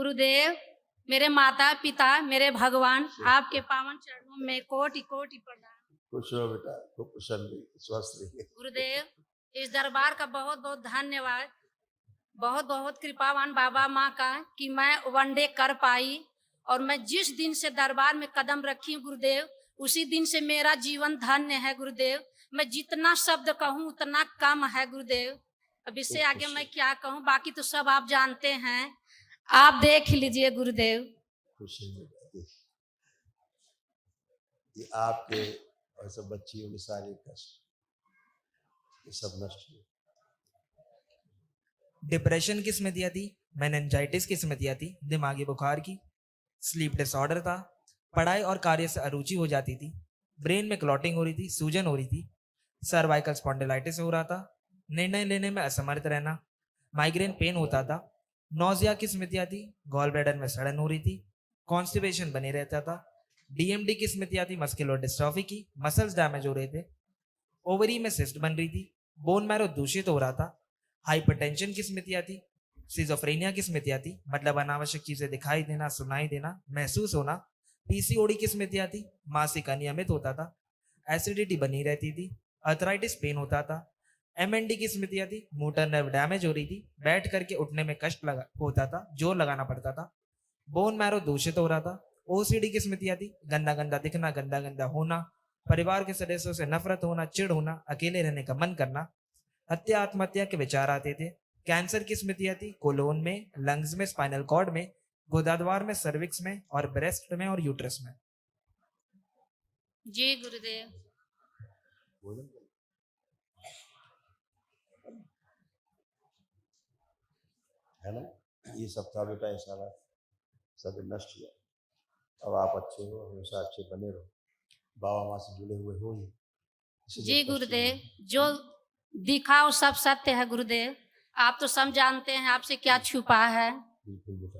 गुरुदेव, मेरे माता पिता, मेरे भगवान, आपके पावन चरणों में कोटि कोटि प्रणाम। खुश रहो बेटा, खूब प्रसन्न रहिए, स्वस्थ रहिए। गुरुदेव, इस दरबार का बहुत बहुत धन्यवाद। बहुत बहुत कृपावान बाबा माँ का कि मैं वनडे कर पाई। और मैं जिस दिन से दरबार में कदम रखी हूँ गुरुदेव, उसी दिन से मेरा जीवन धन्य है गुरुदेव। मैं जितना शब्द कहूँ उतना कम है गुरुदेव। अब इससे आगे मैं क्या कहूँ, बाकी तो सब आप जानते हैं, आप देख लीजिए गुरुदेव। खुशी में ये आपके और सब बच्चियों के सारे कष्ट ये सब नष्ट हुए। डिप्रेशन की स्मृतियाँ थी, मेनिंजाइटिस की स्मृतियाँ थी, दिमागी बुखार की, स्लीप डिसऑर्डर था, पढ़ाई और कार्य से अरुचि हो जाती थी, ब्रेन में क्लॉटिंग हो रही थी, सूजन हो रही थी, सर्वाइकल स्पॉन्डिलाइटिस हो रहा था, निर्णय लेने में असमर्थ रहना, माइग्रेन पेन होता था, नौजिया की स्मृतियाँ थी, गॉल ब्लैडर में सड़न हो रही थी, कॉन्स्टिपेशन बने रहता था, डीएमडी की स्मृतियाँ थी, मस्कुलर डिस्ट्रॉफी की, मसल्स डैमेज हो रहे थे, ओवरी में सिस्ट बन रही थी, बोन मैरो दूषित हो रहा था, हाइपरटेंशन की स्मृतियाँ थी, सिजोफ्रेनिया की स्मृतियाँ थी, मतलब अनावश्यक चीजें दिखाई देना, सुनाई देना, महसूस होना, पीसीओडी की स्मृतियाँ थी, मासिक अनियमित होता था, एसिडिटी बनी रहती थी, अर्थराइटिस पेन होता था, एमएनडी की स्मृतियाँ थी, मोटर नर्व डैमेज हो रही थी, बैठ करके उठने में कष्ट लगा होता था, जोर लगाना पड़ता था, बोन मैरो दूषित हो रहा था, ओसीडी की स्मृतियाँ थी, गंदा गंदा दिखना, गंदा गंदा होना, परिवार के सदस्यों से नफरत होना, चिढ़ होना, अकेले रहने का मन करना, हत्या आत्महत्या के विचार आते थे, कैंसर की स्मृतियाँ थी, कोलोन में, लंग्स में, स्पाइनल कॉर्ड में, गुदाद्वार में, सर्विक्स में और ब्रेस्ट में और यूट्रस में। जी गुरुदेव। है ना, ये सब था बेटा, ये सारा सब नष्ट हुआ। अब आप अच्छे हो, हमेशा अच्छे बने रहो, बाबा माँ से जुड़े हुए हो ही। जी गुरुदेव, जो दिखा वो सब सत्य है गुरुदेव। आप तो सब जानते हैं, आपसे क्या छुपा है।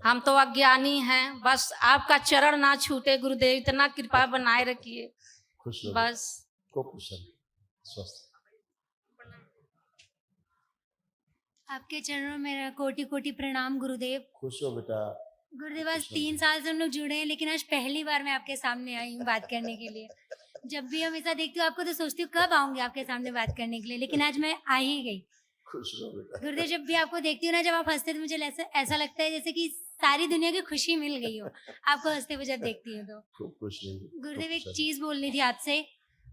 हम तो अज्ञानी हैं, बस आपका चरण ना छूटे गुरुदेव, इतना कृपा बनाए रखिए। खुश रहो बस खूब प्रसन्न, स्वस्थ। आपके चरणों में मेरा कोटि कोटि प्रणाम गुरुदेव। खुश हो बेटा। गुरुदेव, आज 3 साल से हम लोग जुड़े हैं, लेकिन आज पहली बार मैं आपके सामने आई हूँ बात करने के लिए। जब भी हमेशा देखती हूँ आपको तो सोचती हूँ कब आऊंगी आपके सामने बात करने के लिए, लेकिन आज मैं आ ही गई। खुश रहो बेटा। गुरुदेव, जब भी आपको देखती हूँ ना, जब आप हंसते तो मुझे ऐसा लगता है जैसे कि सारी दुनिया की खुशी मिल गई हो आपको हंसते हुए जब देखती हूँ तो। खूब खुश रहिए। गुरुदेव, एक चीज बोलनी थी आपसे।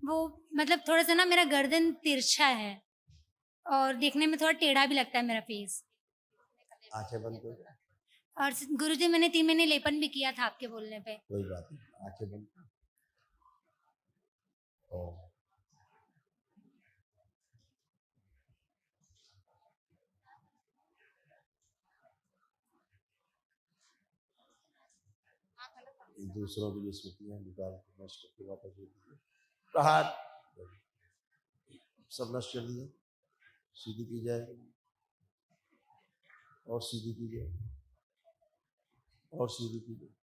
वो मतलब थोड़ा सा ना मेरा गर्दन तिरछा है और देखने में थोड़ा टेढ़ा भी लगता है मेरा फेस। आंखें बंद करो। और गुरुदेव, मैंने 3 महीने लेपन भी किया था आपके बोलने पे। कोई बात नहीं, आंखें बंद करो। दूसरों की जो स्मृतियां निकाल के नष्ट करके वापस दे दीजिए। प्रहार सब नष्ट कर दिए, सीधी की जाए और सीधी की जाए और सीधी की जाए,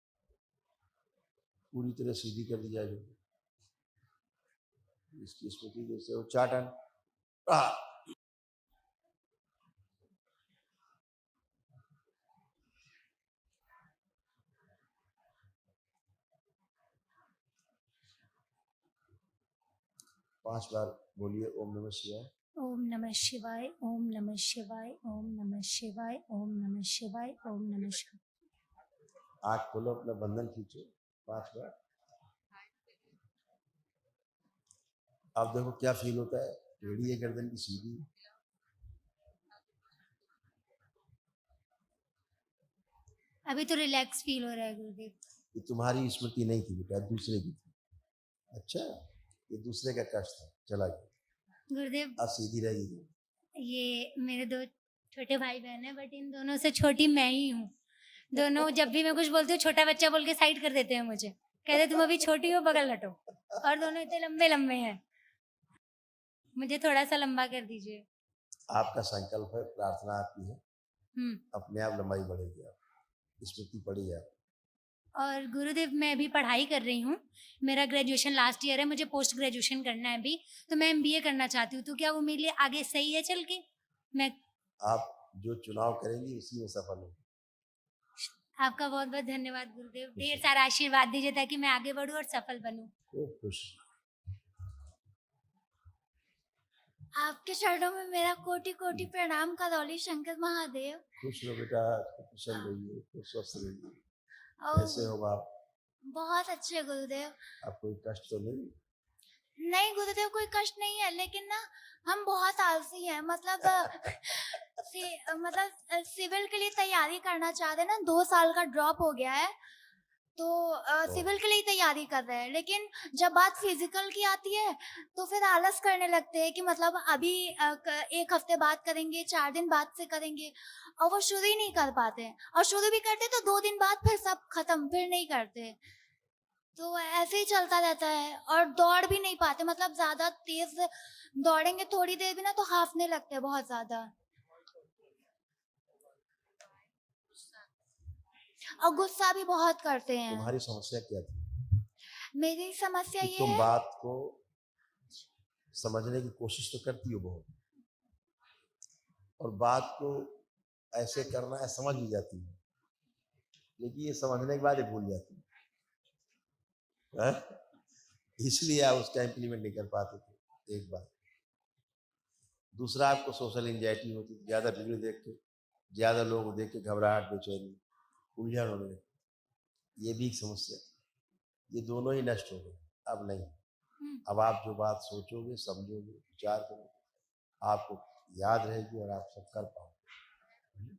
पूरी तरह सीधी कर दी जाए। इसकी स्मृति जैसे उच्चाटन प्रहार। 5 बार बोलिए ओम नमः शिवाय। ओम नमः शिवाय, ओम नमः शिवाय, ओम नमः शिवाय, ओम नमः शिवाय, ओम नमः शिवाय। आँख खोलो, अपना बंधन खींचो 5 बार। आप देखो क्या फील होता है, टेढ़ी है गर्दन की सीधी। अभी तो रिलैक्स फील हो रहा है गुरुदेव। ये तुम्हारी स्मृति नहीं थी बेटा, दूसरे की थी। अच्छा, ये दूसरे का कष्ट था, चला गया। गुरुदेव, अब सीधी रहेगी। ये मेरे 2 छोटे भाई बहन है, बट इन दोनों से छोटी मैं ही हूँ। दोनों जब भी मैं कुछ बोलती हूँ छोटा बच्चा बोल के साइड कर देते हैं मुझे, कहते तुम अभी छोटी हो, बगल हटो। और दोनों इतने लंबे लंबे हैं, मुझे थोड़ा सा लंबा कर दीजिए। आपका संकल्प है, प्रार्थना आपकी है, अपने आप लंबाई बढ़ेगी, आप स्मृति बढ़ेगी आप। और गुरुदेव, मैं अभी पढ़ाई कर रही हूँ, मेरा ग्रेजुएशन लास्ट ईयर है, मुझे पोस्ट ग्रेजुएशन करना है अभी, तो मैं MBA करना चाहती हूँ। तो क्या वो मेरे लिए आगे सही है चल के? मैं आप जो चुनाव करेंगी उसी में सफल होंगे। आपका बहुत बहुत धन्यवाद गुरुदेव। ढेर सारा आशीर्वाद दीजिए ताकि मैं आगे बढ़ूं और सफल बनूं। खूब खुश। आपके चरणों में मेरा कोटि कोटि प्रणाम करौली शंकर महादेव। खुश रहो बेटा, खूब प्रसन्न रहिए, खूब स्वस्थ रहिए। और कैसे हो आप? बहुत अच्छे गुरुदेव। आप कोई कष्ट तो नहीं? नहीं गुरुदेव, कोई कष्ट नहीं है, लेकिन ना हम बहुत आलसी हैं। मतलब सिविल के लिए तैयारी करना चाहते हैं ना, 2 साल का ड्रॉप हो गया है, तो सिविल के लिए तैयारी कर रहे हैं। लेकिन जब बात फिजिकल की आती है तो फिर आलस करने लगते हैं कि मतलब अभी 1 हफ्ते बाद करेंगे, 4 दिन बाद से करेंगे, और वो शुरू ही नहीं कर पाते। और शुरू भी करते तो 2 दिन बाद फिर सब खत्म, फिर नहीं करते। तो ऐसे ही चलता रहता है और दौड़ भी नहीं पाते। मतलब ज्यादा तेज दौड़ेंगे थोड़ी देर भी ना तो हांफने लगते हैं बहुत ज्यादा। और गुस्सा भी बहुत करते हैं। तुम्हारी समस्या क्या थी? मेरी समस्या कि ये तुम है, बात को समझने की कोशिश तो करती हो बहुत, और बात को ऐसे करना है समझ भी जाती है, लेकिन ये समझने के बाद ये भूल जाती है। इसलिए आप उसका इम्प्लीमेंट नहीं कर पाते थे। एक बात। दूसरा, आपको सोशल एंजाइटी होती थी, ज़्यादा भीड़ देख के, ज़्यादा लोग देख के घबराहट, बेचैनी, उलझन होने लगती। ये भी एक समस्या। ये दोनों ही नष्ट हो गए, अब नहीं। अब आप जो बात सोचोगे, समझोगे, विचार करोगे, आपको याद रहेगी और आप सब कर पाओगे,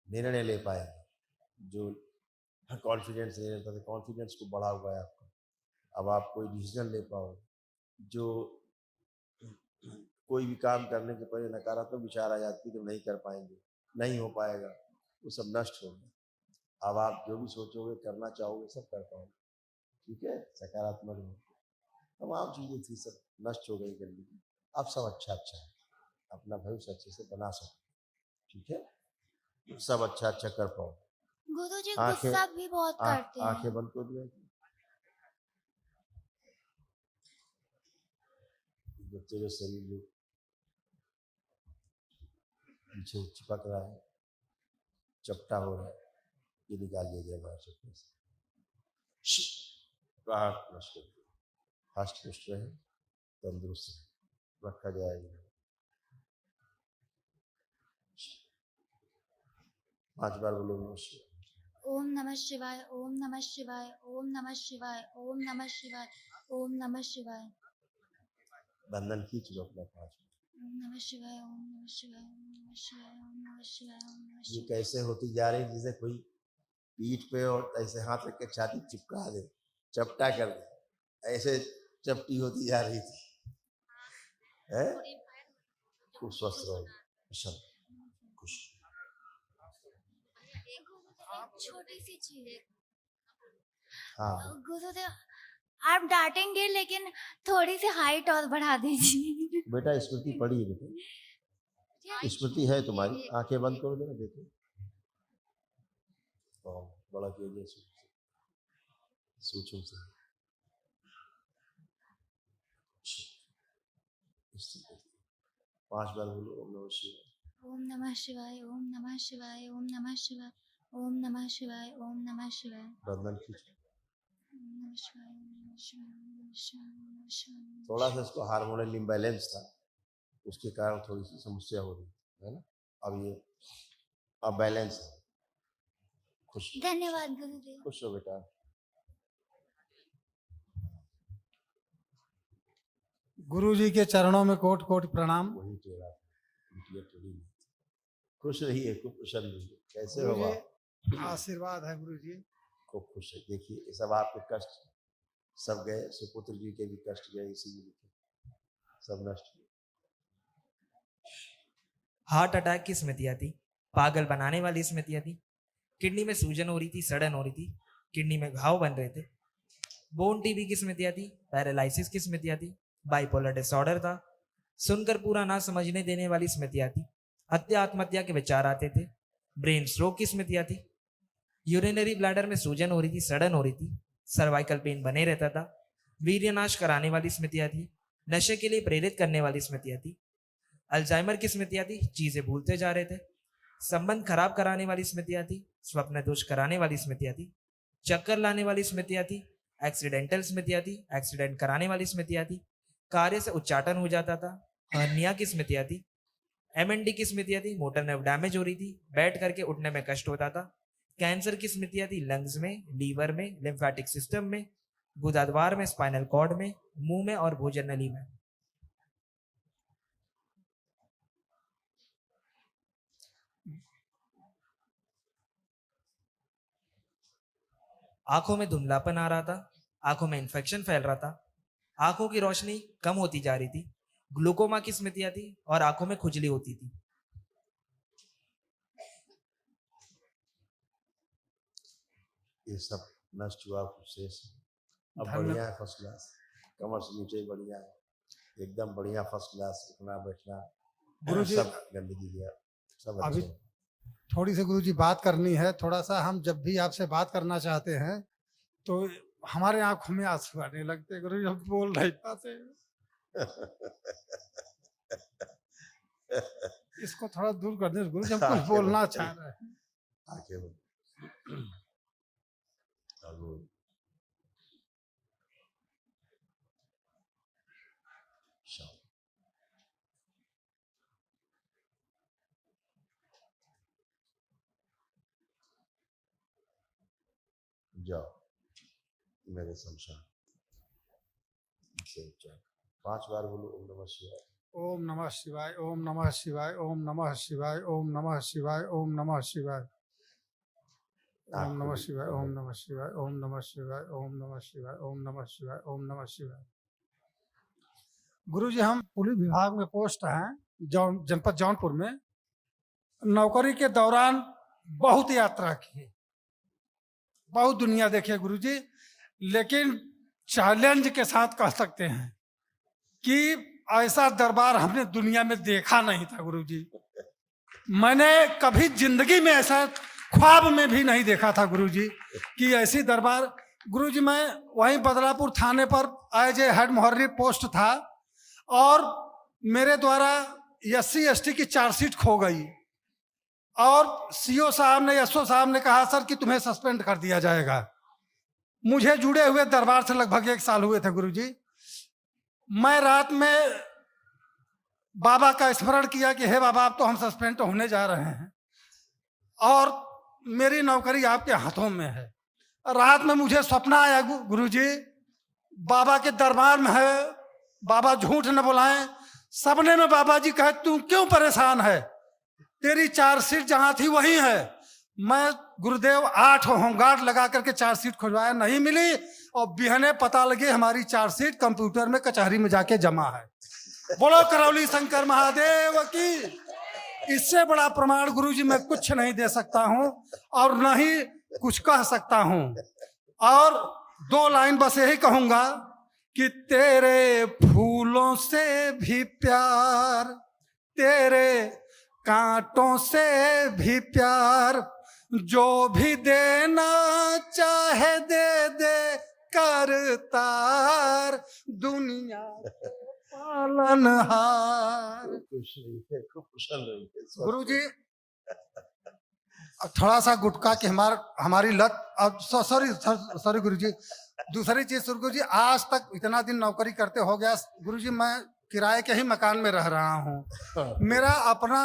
निर्णय ले पाएंगे। जो कॉन्फिडेंस नहीं रहता था, कॉन्फिडेंस को बढ़ा हुआ है आपका। अब आप कोई डिसीजन ले पाओगे। जो कोई भी काम करने के पहले नकारात्मक विचार आ जाती है तो नहीं कर पाएंगे, नहीं हो पाएगा, वो सब नष्ट हो गए। अब आप जो भी सोचोगे, करना चाहोगे, सब कर पाओगे। ठीक है, सकारात्मक हो। तमाम चीज़ें थी, सब नष्ट हो गई गंदगी। अब सब अच्छा अच्छा है, अपना भविष्य अच्छे से बना सकते। ठीक है, सब अच्छा अच्छा कर पाओ। गुरुजी आंखें- गुस्सा भी बहुत करते हैं। आंखें बंद कर दिया। बच्चे का शरीर जो पीछे चिपक रहा है, चपटा हो रहा है, ये निकाल दिया जाए बाहर चपटे से। हष्ट पुष्ट रहे, तंदुरुस्त रखा जाएगा। 5 बार बोलो नमस्कार। ओम नमः शिवाय, ओम नमः शिवाय, ओम नमः शिवाय, ओम नमः शिवाय, ओम नमः शिवाय। बंधन खींच लो अपना 5 बार। ओम नमः शिवाय, ओम नमः शिवाय, ओम नमः शिवाय, ओम नमः शिवाय, ओम नमः ये शिवाय। कैसे होती जा रही, जैसे कोई पीठ पे और ऐसे हाथ रख के छाती चिपका दे, चपटा कर दे, ऐसे चपटी होती जा रही थी। है? खूब स्वस्थ रहो, प्रसन्न, खुश। छोटी सी चीज है हाँ, गुरुदेव, आप डांटेंगे लेकिन थोड़ी सी हाइट और बढ़ा दीजिए। बेटा स्मृति पड़ी है बेटा, स्मृति है तुम्हारी। आंखें बंद करो देना, देखो। बड़ा कीजिए सूक्ष्म से। 5 बार बोलो ओम नमः शिवाय। ओम नमः शिवाय, ओम नमः शिवाय, ओम नमः शिवाय, ओम नमः शिवाय, ओम नमः शिवाय। बंधन खींचो। ओम नमः शिवाय, ओम नमः शिवाय, ओम नमः शिवाय, ओम नमः शिवाय। थोड़ा सा इसको हार्मोनल इम्बैलेंस था, उसके कारण थोड़ी सी समस्या हो रही है ना। अब ये अब बैलेंस है। खुश, धन्यवाद गुरुदेव। खुश हो बेटा। गुरु जी के चरणों में कोट कोट प्रणाम। वही टेढ़ा था, टेढ़ी नहीं थी। खुश रहिए, खूब प्रसन्न रहिए। कैसे गुरु हो जी, आप? आशीर्वाद है गुरु जी। खूब खुश है। देखिए ये सब आपके कष्ट सब गए, सुपुत्र जी के भी कष्ट गए, इसीलिए सब नष्ट हुए। हार्ट अटैक की स्मृतियां थी, पागल बनाने वाली स्मृतियां थी, किडनी में सूजन हो रही थी, सड़न हो रही थी, किडनी में घाव बन रहे थे, बोन टीबी की स्मृतियां थी, पैरालिसिस की स्मृतियां थी, बाइपोलर डिसऑर्डर था, सुनकर पूरा ना समझने देने वाली स्मृतियां थी, हत्या आत्महत्या के विचार आते थे, ब्रेन स्ट्रोक की स्मृतियां थी, यूरिनरी ब्लैडर में सूजन हो रही थी, सड़न हो रही थी, सर्वाइकल पेन बने रहता था, वीर्यनाश कराने वाली स्मृतियां थी, नशे के लिए प्रेरित करने वाली स्मृतियां थी, अल्जाइमर की स्मृतियां थी, चीजें भूलते जा रहे थे, संबंध खराब कराने वाली स्मृतियां थी, स्वप्न दोष कराने वाली स्मृतियां थी, चक्कर लाने वाली स्मृतियां थी, एक्सीडेंटल स्मृतियां थी, एक्सीडेंट कराने वाली स्मृतियां थी, कार्य से उच्चाटन हो जाता था, हर्निया की स्मृतियां थी, एमएनडी की स्मृतियां थी, मोटर नर्व डैमेज हो रही थी, बैठ करके उठने में कष्ट होता था, कैंसर की स्मृतियां थी, लंग्स में, लीवर में, लिम्फेटिक सिस्टम में, गुदाद्वार में, स्पाइनल कॉर्ड में, मुंह में और भोजन नली में। आंखों में धुंधलापन आ रहा था, आंखों में इंफेक्शन फैल रहा था, आंखों की रोशनी कम होती जा रही थी, ग्लूकोमा की स्मृतियां थी और आंखों में खुजली होती थी। ये सब नष्ट हुआ शेष। अब धन्य- बढ़िया है, फर्स्ट क्लास। कमर से नीचे बढ़िया है, एकदम बढ़िया, फर्स्ट क्लास। उठना बैठना गुरुजी, सब गंदगी गया, सब अभी अच्छे हैं। थोड़ी सी गुरुजी बात करनी है। थोड़ा सा हम जब भी आपसे बात करना चाहते हैं तो हमारे आंखों में आंसू आने लगते हैं गुरुजी, हम बोल नहीं पाते। इसको थोड़ा दूर कर दे गुरुजी, हम कुछ बोलना चाह रहे हैं। आके वो और वो शाम जाओ मेरे शमशान से जाओ। 5 बार बोलो ओम नमः शिवाय। ओम नमः शिवाय, ओम नमः शिवाय, ओम नमः शिवाय, ओम नमः शिवाय, ओम नमः शिवाय, ओम नमः शिवाय, ओम नमः शिवाय, ओम नमः शिवाय, ओम नमः शिवाय, ओम नमः शिवाय, ओम नमः शिवाय। गुरुजी, हम पुलिस विभाग में पोस्ट हैं जनपद जौनपुर में। नौकरी के दौरान बहुत यात्रा की, बहुत दुनिया देखी गुरुजी, लेकिन चैलेंज के साथ कह सकते हैं कि ऐसा दरबार हमने दुनिया में देखा नहीं था गुरुजी। मैंने कभी जिंदगी में ऐसा ख्वाब में भी नहीं देखा था गुरुजी कि ऐसी दरबार। गुरुजी, मैं वहीं बदलापुर थाने पर एज ए हेड मुहर्री पोस्ट था और मेरे द्वारा SC/ST की चार्जशीट खो गई और CO साहब ने, SO साहब ने कहा सर कि तुम्हें सस्पेंड कर दिया जाएगा। मुझे जुड़े हुए दरबार से लगभग 1 साल हुए थे गुरुजी। मैं रात में बाबा का स्मरण किया कि हे बाबा, अब तो हम सस्पेंड होने जा रहे हैं और मेरी नौकरी आपके हाथों में है। रात में मुझे सपना आया गुरुजी, बाबा के दरबार में है, बाबा झूठ न बुलाएं। सपने में बाबा जी कहे तू क्यों परेशान है, तेरी चार्जशीट जहां थी वही है। मैं गुरुदेव 8 होमगार्ड लगा करके चार्जशीट खुजवाया, नहीं मिली और बिहने पता लगे हमारी चार्जशीट कंप्यूटर में कचहरी में जाके जमा है। बोलो करौली शंकर महादेव की। इससे बड़ा प्रमाण गुरुजी मैं कुछ नहीं दे सकता हूं और न ही कुछ कह सकता हूं। और 2 लाइन बस यही कहूंगा कि तेरे फूलों से भी प्यार, तेरे कांटों से भी प्यार, जो भी देना चाहे दे दे करतार, दुनिया पालनहार। खुश रहिए, खूब कुशल रहिए। गुरुजी, थोड़ा सा गुटखा की हमारी लत। अब सॉरी गुरुजी, दूसरी चीज गुरुजी, आज तक इतना दिन नौकरी करते हो गया गुरुजी, मैं किराए के ही मकान में रह रहा हूँ। मेरा अपना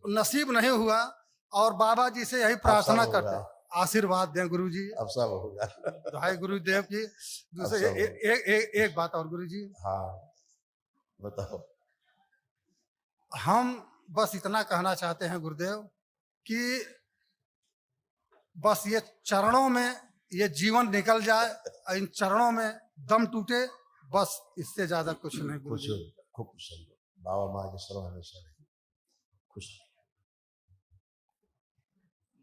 नसीब नहीं हुआ और बाबा जी से यही प्रार्थना करते, आशीर्वाद दें गुरुजी। अब सब होगा। दुहाई गुरुदेव की। दूसरे एक बात और गुरुजी, हाँ बताओ। हम बस इतना कहना चाहते हैं गुरुदेव कि बस ये चरणों में ये जीवन निकल जाए, इन चरणों में दम टूटे, बस इससे ज्यादा कुछ नहीं खुश गुरुजी। हो, खूब खुश हो। बाबा माँ के शरण हमेशा रहे। खुश।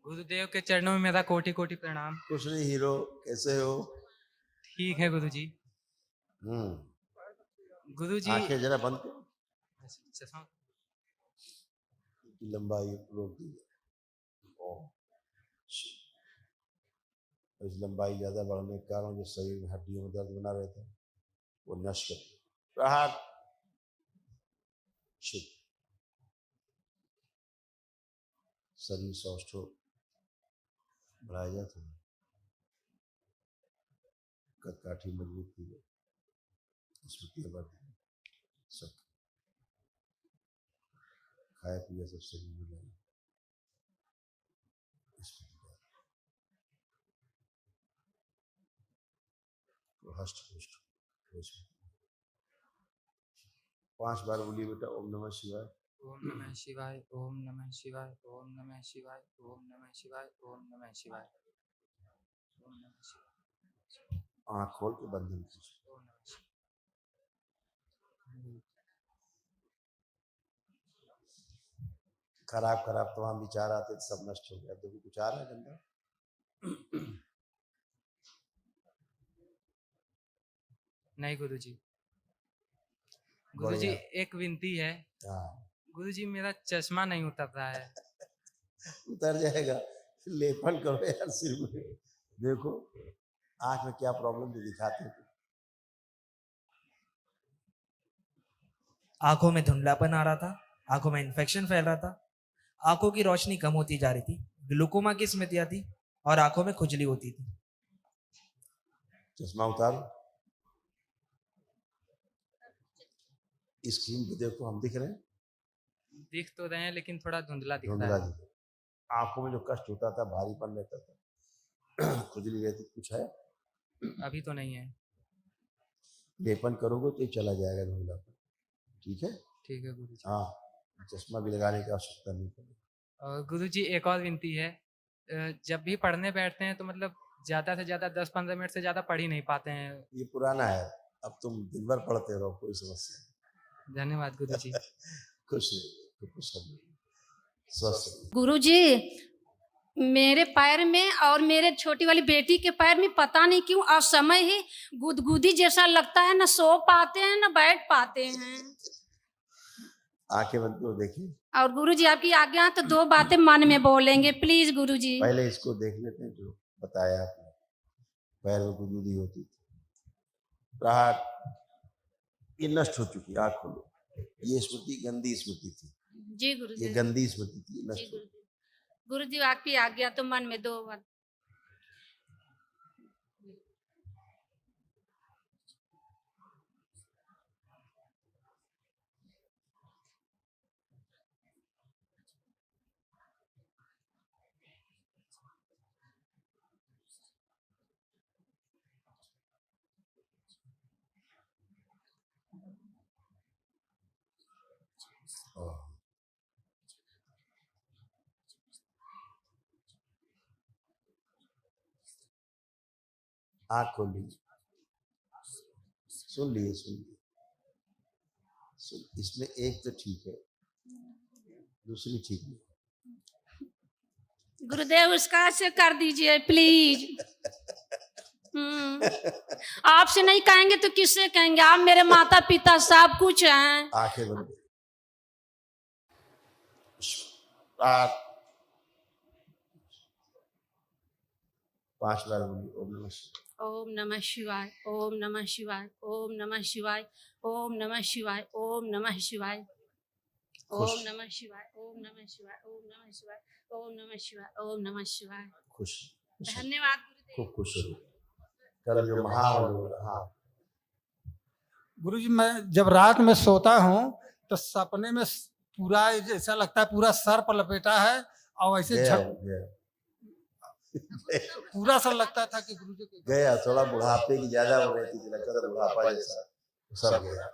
गुरुदेव के चरणों में मेरा कोटि कोटि प्रणाम। कुछ नहीं हीरो, कैसे हो? ठीक है गुरुजी। गुरुजी, आंखें जरा बंद करो, चश्मा। लंबाई रोक दी। इस लंबाई ज्यादा बढ़ने के कारण जो शरीर में हड्डियों में दर्द बना रहता है वो नष्ट कर। राहत शुभ। शरीर सौष्ठ हो, बढ़ाया था, कदकाठी मजबूत की गई, स्मृतियाँ बढ़ती, सब खाया पिया सब शरीर में लगा, हष्ट पुष्ट। 5 बार बोलिए बेटा ओम नमः शिवाय। ओम नमः शिवाय, ओम नमः शिवाय, ओम नमः शिवाय, ओम नमः शिवाय, ओम नमः शिवाय, ओम नमः शिवाय, आँख खोल के बंधन कीजिए। ओम नमः शिवाय। खराब खराब तमाम विचार आते थे, सब नष्ट हो गया। देखो कुछ आ रहा है गंदा? नहीं गुरुजी। गुरुजी बढ़िया। एक विनती है, हाँ, गुरुजी मेरा चश्मा नहीं उतर रहा है। उतर जाएगा, लेपन करो यार सिर में। देखो आँख में क्या प्रॉब्लम जो दिखाते थे। आंखों में धुंधलापन आ रहा था, आंखों में इन्फेक्शन फैल रहा था, आंखों की रोशनी कम होती जा रही थी, ग्लूकोमा की स्मृतियां थी और आंखों में खुजली होती थी। चश्मा उतारो, स्क्रीन पे देखो, हम दिख रहे हैं? दिख तो रहे हैं लेकिन थोड़ा धुंधला दिख धुंधला रहा है। दिख, आंखों में जो कष्ट होता था, भारीपन रहता था, खुजली रहती, कुछ है? अभी तो नहीं है। लेपन करोगे तो ये चला जाएगा धुंधलापन। ठीक है? ठीक है गुरुजी। हाँ, चश्मा भी लगाने की आवश्यकता नहीं पड़ेगी। और गुरुजी एक और विनती है, जब भी पढ़ने बैठते हैं तो मतलब ज्यादा से ज्यादा 10-15 मिनट से ज्यादा पढ़ ही नहीं पाते हैं। ये पुराना है, अब तुम दिन भर पढ़ते रहो, कोई समस्या नहीं। धन्यवाद गुरुजी। खुश रहिए, खुश रहिए, स्वस्थ रहिए। गुरुजी मेरे पैर में और मेरे छोटी वाली बेटी के पैर में पता नहीं क्यों असमय ही गुदगुदी जैसा लगता है, ना सो पाते हैं ना बैठ पाते हैं। आंखें बंद करो, देखिए। और गुरुजी आपकी आज्ञा तो 2 बातें मन में बोलेंगे प्लीज गुरुजी। पहले इसको देख लेते हैं जो बताया आपने, पैर में गुदगुदी होती थी, राहत, ये नष्ट हो चुकी। आँख खोलो, ये स्मृति गंदी स्मृति थी, जी गुरुजी। ये गंदी स्मृति थी, जी नष्ट हो। गुरुजी। गुरुजी आपकी आज्ञा तो मन में 2 बात। आँख खोल लीजिए, सुन लिए, इसमें एक तो ठीक है, दूसरी ठीक नहीं। गुरुदेव उसका से कर दीजिए प्लीज। आपसे नहीं कहेंगे तो किससे कहेंगे? आप मेरे माता पिता सब कुछ हैं। आंखें बंद करो। 5 बार बोलिए ओम नमः शिवाय। ओम नमः शिवाय, ओम नमः शिवाय, ओम नमः शिवाय, ओम नमः शिवाय, ओम नमः शिवाय, ओम नमः शिवाय, ओम नमः शिवाय, ओम नमः शिवाय, ओम नमः शिवाय। खुश, धन्यवाद गुरुदेव। खूब खुश रहो। कल जो महान हाँ, गुरुजी मैं जब रात में सोता हूँ तो सपने में पूरा ऐसा लगता है पूरा सर पर लपेटा है और ऐसे पूरा सा लगता था कि गुरुजी गया, थोड़ा बुढ़ापे की ज्यादा हो रही थी, लगता था बुढ़ापा जैसा, सब गया।